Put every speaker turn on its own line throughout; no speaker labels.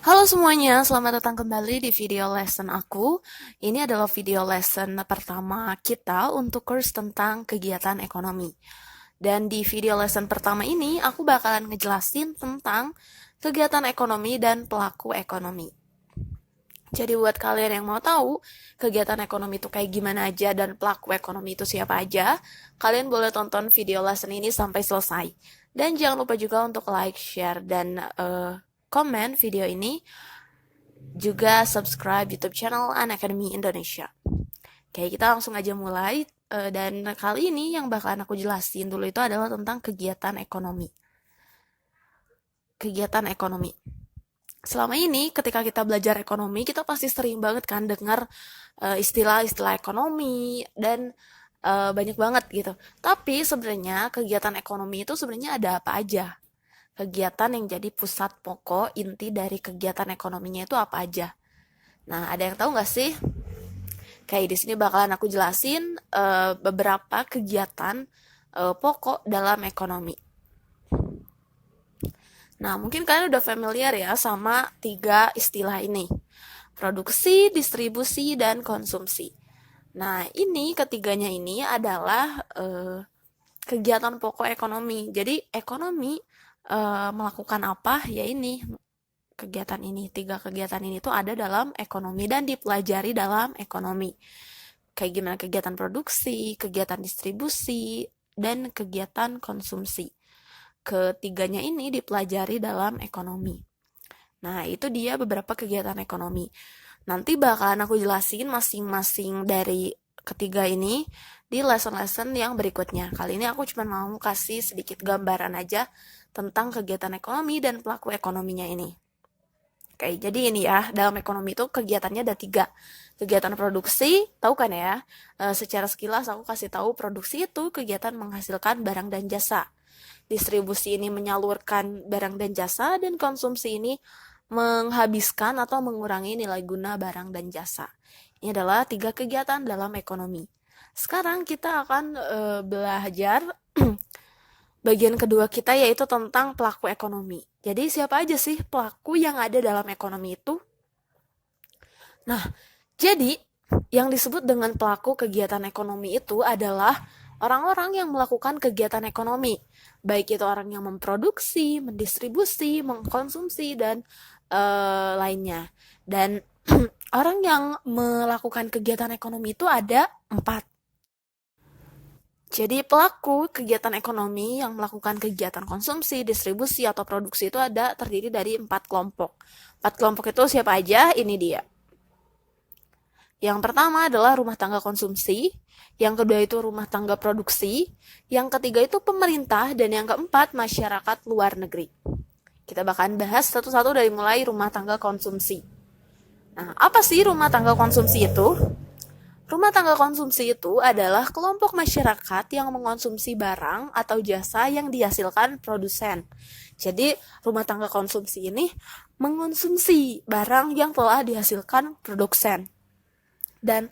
Halo semuanya, selamat datang kembali di video lesson aku. Ini adalah video lesson pertama kita untuk course tentang kegiatan ekonomi. Dan di video lesson pertama ini, aku bakalan ngejelasin tentang kegiatan ekonomi dan pelaku ekonomi. Jadi buat kalian yang mau tahu kegiatan ekonomi itu kayak gimana aja dan pelaku ekonomi itu siapa aja, kalian boleh tonton video lesson ini sampai selesai. Dan jangan lupa juga untuk like, share, dan komen video ini, juga subscribe YouTube channel Unacademy Indonesia. Oke, kita langsung aja mulai. Dan kali ini yang bakalan aku jelasin dulu itu adalah tentang kegiatan ekonomi. Kegiatan ekonomi. Selama ini ketika kita belajar ekonomi, kita pasti sering banget kan dengar istilah-istilah ekonomi dan banyak banget gitu. Tapi sebenarnya kegiatan ekonomi itu sebenarnya ada apa aja? Kegiatan yang jadi pusat pokok inti dari kegiatan ekonominya itu apa aja? Nah, ada yang tahu nggak sih? Kayak di sini bakalan aku jelasin beberapa kegiatan pokok dalam ekonomi. Nah, mungkin kalian udah familiar ya sama 3 istilah ini. Produksi, distribusi, dan konsumsi. Nah, ini ketiganya ini adalah kegiatan pokok ekonomi. Jadi, ekonomi melakukan apa? Ya ini, kegiatan ini. 3 kegiatan ini tuh ada dalam ekonomi dan dipelajari dalam ekonomi. Kayak gimana kegiatan produksi, kegiatan distribusi, dan kegiatan konsumsi. Ketiganya ini dipelajari dalam ekonomi. Nah, itu dia beberapa kegiatan ekonomi. Nanti bakalan aku jelasin masing-masing dari ketiga ini di lesson-lesson yang berikutnya. Kali ini aku cuma mau kasih sedikit gambaran aja tentang kegiatan ekonomi dan pelaku ekonominya ini. Oke, jadi ini ya, dalam ekonomi itu kegiatannya ada 3. Kegiatan produksi, tahu kan ya? Secara sekilas aku kasih tahu produksi itu kegiatan menghasilkan barang dan jasa. Distribusi ini menyalurkan barang dan jasa, dan konsumsi ini menghabiskan atau mengurangi nilai guna barang dan jasa. Ini adalah 3 kegiatan dalam ekonomi. Sekarang kita akan belajar bagian kedua kita, yaitu tentang pelaku ekonomi. Jadi siapa aja sih pelaku yang ada dalam ekonomi itu? Nah, jadi yang disebut dengan pelaku kegiatan ekonomi itu adalah orang-orang yang melakukan kegiatan ekonomi, baik itu orang yang memproduksi, mendistribusi, mengkonsumsi, dan lainnya. Dan orang yang melakukan kegiatan ekonomi itu ada 4. Jadi pelaku kegiatan ekonomi yang melakukan kegiatan konsumsi, distribusi, atau produksi itu terdiri dari 4 kelompok. 4 kelompok itu siapa aja? Ini dia. Yang pertama adalah rumah tangga konsumsi, yang kedua itu rumah tangga produksi, yang ketiga itu pemerintah, dan yang keempat masyarakat luar negeri. Kita bakalan bahas satu-satu dari mulai rumah tangga konsumsi. Nah, apa sih rumah tangga konsumsi itu? Rumah tangga konsumsi itu adalah kelompok masyarakat yang mengonsumsi barang atau jasa yang dihasilkan produsen. Jadi, rumah tangga konsumsi ini mengonsumsi barang yang telah dihasilkan produsen. Dan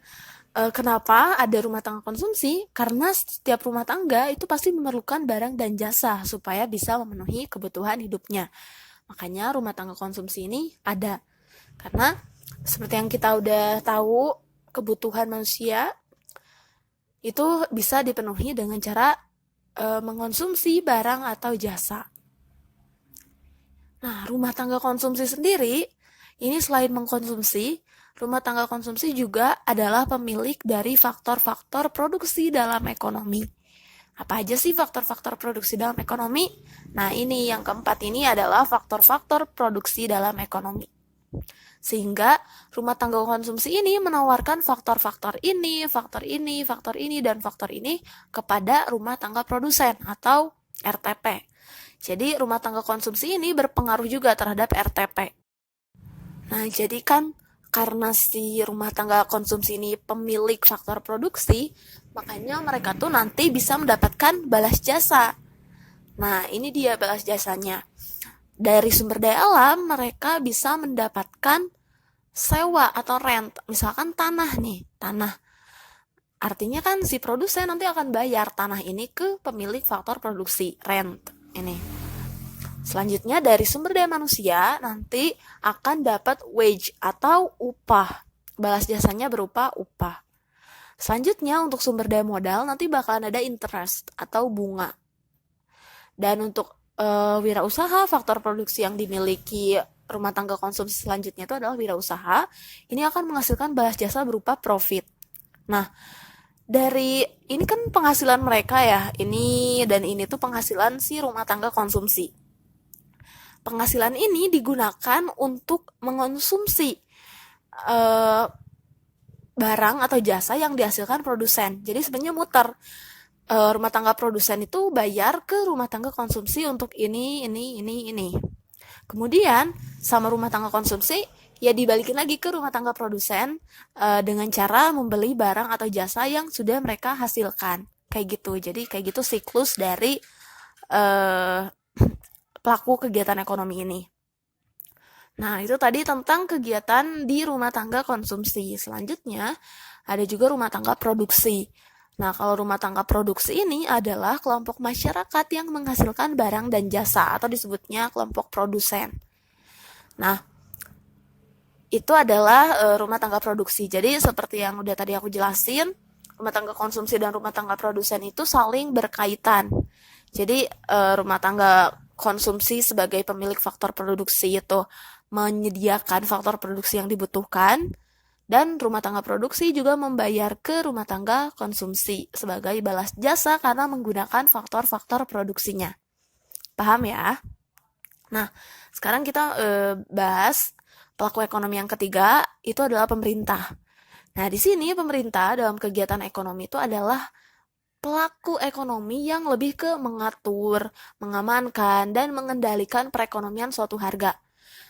kenapa ada rumah tangga konsumsi? Karena setiap rumah tangga itu pasti memerlukan barang dan jasa supaya bisa memenuhi kebutuhan hidupnya. Makanya rumah tangga konsumsi ini ada. Karena seperti yang kita udah tahu, kebutuhan manusia itu bisa dipenuhi dengan cara mengonsumsi barang atau jasa. Nah, rumah tangga konsumsi sendiri, ini selain mengkonsumsi, rumah tangga konsumsi juga adalah pemilik dari faktor-faktor produksi dalam ekonomi. Apa aja sih faktor-faktor produksi dalam ekonomi? Nah, ini yang keempat ini adalah faktor-faktor produksi dalam ekonomi. Sehingga rumah tangga konsumsi ini menawarkan faktor-faktor ini, faktor ini, faktor ini, dan faktor ini kepada rumah tangga produsen atau RTP. Jadi rumah tangga konsumsi ini berpengaruh juga terhadap RTP. Nah, jadi kan karena si rumah tangga konsumsi ini pemilik faktor produksi, makanya mereka tuh nanti bisa mendapatkan balas jasa. Nah, ini dia balas jasanya. Dari sumber daya alam, mereka bisa mendapatkan sewa atau rent. Misalkan tanah nih, tanah. Artinya kan si produsen nanti akan bayar tanah ini ke pemilik faktor produksi, rent. Ini. Selanjutnya dari sumber daya manusia nanti akan dapat wage atau upah. Balas jasanya berupa upah. Selanjutnya untuk sumber daya modal nanti bakalan ada interest atau bunga. Dan untuk wirausaha, faktor produksi yang dimiliki rumah tangga konsumsi selanjutnya itu adalah wirausaha. Ini akan menghasilkan balas jasa berupa profit. Nah, dari ini kan penghasilan mereka ya, ini dan ini tuh penghasilan si rumah tangga konsumsi. Penghasilan ini digunakan untuk mengonsumsi barang atau jasa yang dihasilkan produsen. Jadi sebenarnya muter. Rumah tangga produsen itu bayar ke rumah tangga konsumsi untuk ini. Kemudian sama rumah tangga konsumsi ya dibalikin lagi ke rumah tangga produsen dengan cara membeli barang atau jasa yang sudah mereka hasilkan. Kayak gitu. Jadi kayak gitu siklus dari pelaku kegiatan ekonomi ini. Nah, itu tadi tentang kegiatan di rumah tangga konsumsi. Selanjutnya, ada juga rumah tangga produksi. Nah, kalau rumah tangga produksi ini adalah kelompok masyarakat yang menghasilkan barang dan jasa, atau disebutnya kelompok produsen. Nah, itu adalah rumah tangga produksi. Jadi, seperti yang udah tadi aku jelasin, rumah tangga konsumsi dan rumah tangga produsen itu saling berkaitan. Jadi, rumah tangga konsumsi sebagai pemilik faktor produksi itu menyediakan faktor produksi yang dibutuhkan, dan rumah tangga produksi juga membayar ke rumah tangga konsumsi sebagai balas jasa karena menggunakan faktor-faktor produksinya. Paham ya? Nah, sekarang kita bahas pelaku ekonomi yang ketiga, itu adalah pemerintah. Nah, di sini pemerintah dalam kegiatan ekonomi itu adalah pelaku ekonomi yang lebih ke mengatur, mengamankan, dan mengendalikan perekonomian suatu harga.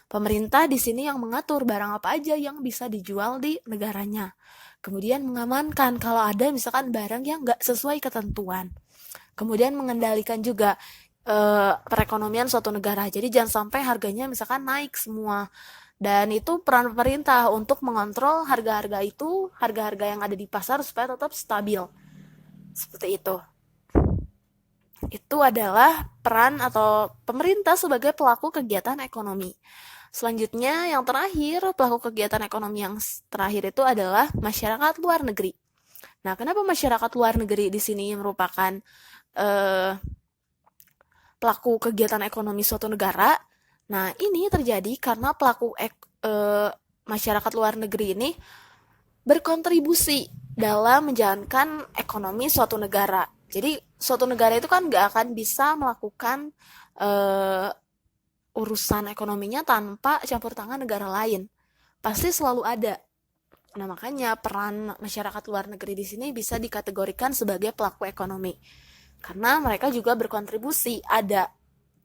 Pemerintah di sini yang mengatur barang apa aja yang bisa dijual di negaranya. Kemudian mengamankan kalau ada misalkan barang yang nggak sesuai ketentuan. Kemudian mengendalikan juga perekonomian suatu negara. Jadi jangan sampai harganya misalkan naik semua. Dan itu peran pemerintah untuk mengontrol harga-harga itu, harga-harga yang ada di pasar supaya tetap stabil. Seperti itu. Itu adalah peran atau pemerintah sebagai pelaku kegiatan ekonomi. Selanjutnya yang terakhir, pelaku kegiatan ekonomi yang terakhir itu adalah masyarakat luar negeri. Nah, kenapa masyarakat luar negeri di sini merupakan pelaku kegiatan ekonomi suatu negara? Nah, ini terjadi karena pelaku masyarakat luar negeri ini berkontribusi dalam menjalankan ekonomi suatu negara. Jadi, suatu negara itu kan nggak akan bisa melakukan urusan ekonominya tanpa campur tangan negara lain. Pasti selalu ada. Nah, makanya peran masyarakat luar negeri di sini bisa dikategorikan sebagai pelaku ekonomi. Karena mereka juga berkontribusi ada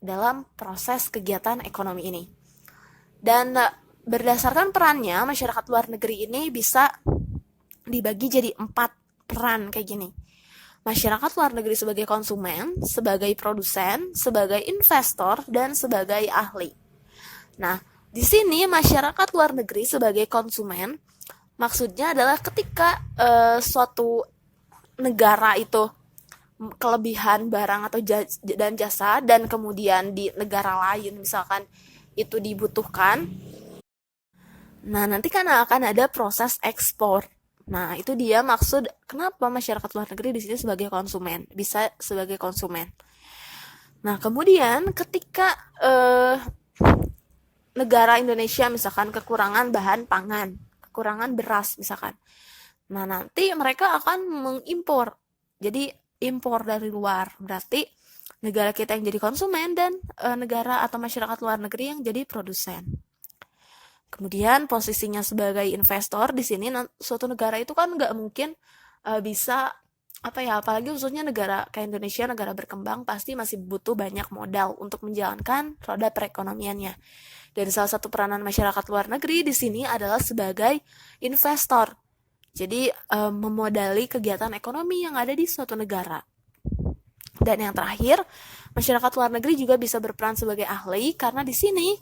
dalam proses kegiatan ekonomi ini. Dan berdasarkan perannya, masyarakat luar negeri ini bisa dibagi jadi 4 peran kayak gini. Masyarakat luar negeri sebagai konsumen, sebagai produsen, sebagai investor, dan sebagai ahli. Nah, di sini masyarakat luar negeri sebagai konsumen, maksudnya adalah ketika suatu negara itu kelebihan barang atau dan jasa, dan kemudian di negara lain misalkan itu dibutuhkan, nah nanti kan akan ada proses ekspor. Nah, itu dia maksud kenapa masyarakat luar negeri di sini sebagai konsumen, bisa sebagai konsumen. Nah, kemudian ketika negara Indonesia misalkan kekurangan bahan pangan, kekurangan beras misalkan. Nah, nanti mereka akan mengimpor. Jadi impor dari luar. Berarti negara kita yang jadi konsumen dan negara atau masyarakat luar negeri yang jadi produsen. Kemudian posisinya sebagai investor di sini suatu negara itu kan nggak mungkin bisa apalagi khususnya negara kayak Indonesia, negara berkembang pasti masih butuh banyak modal untuk menjalankan roda perekonomiannya. Dan salah satu peranan masyarakat luar negeri di sini adalah sebagai investor. Jadi memodali kegiatan ekonomi yang ada di suatu negara. Dan yang terakhir, masyarakat luar negeri juga bisa berperan sebagai ahli karena di sini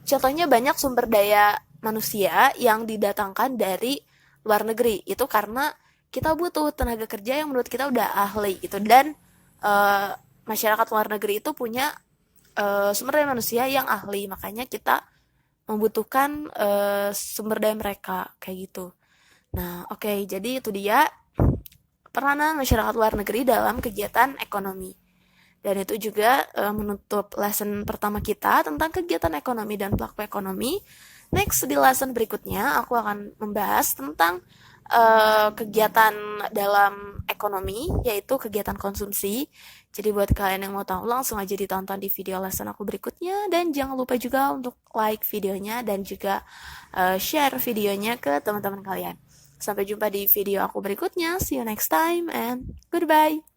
contohnya banyak sumber daya manusia yang didatangkan dari luar negeri. Itu karena kita butuh tenaga kerja yang menurut kita udah ahli gitu. Dan masyarakat luar negeri itu punya sumber daya manusia yang ahli, makanya kita membutuhkan sumber daya mereka kayak gitu. Nah, oke, jadi itu dia peranan masyarakat luar negeri dalam kegiatan ekonomi. Dan itu juga menutup lesson pertama kita tentang kegiatan ekonomi dan pelaku ekonomi. Next, di lesson berikutnya aku akan membahas tentang kegiatan dalam ekonomi, yaitu kegiatan konsumsi. Jadi buat kalian yang mau tahu, langsung aja ditonton di video lesson aku berikutnya. Dan jangan lupa juga untuk like videonya dan juga share videonya ke teman-teman kalian. Sampai jumpa di video aku berikutnya. See you next time and goodbye.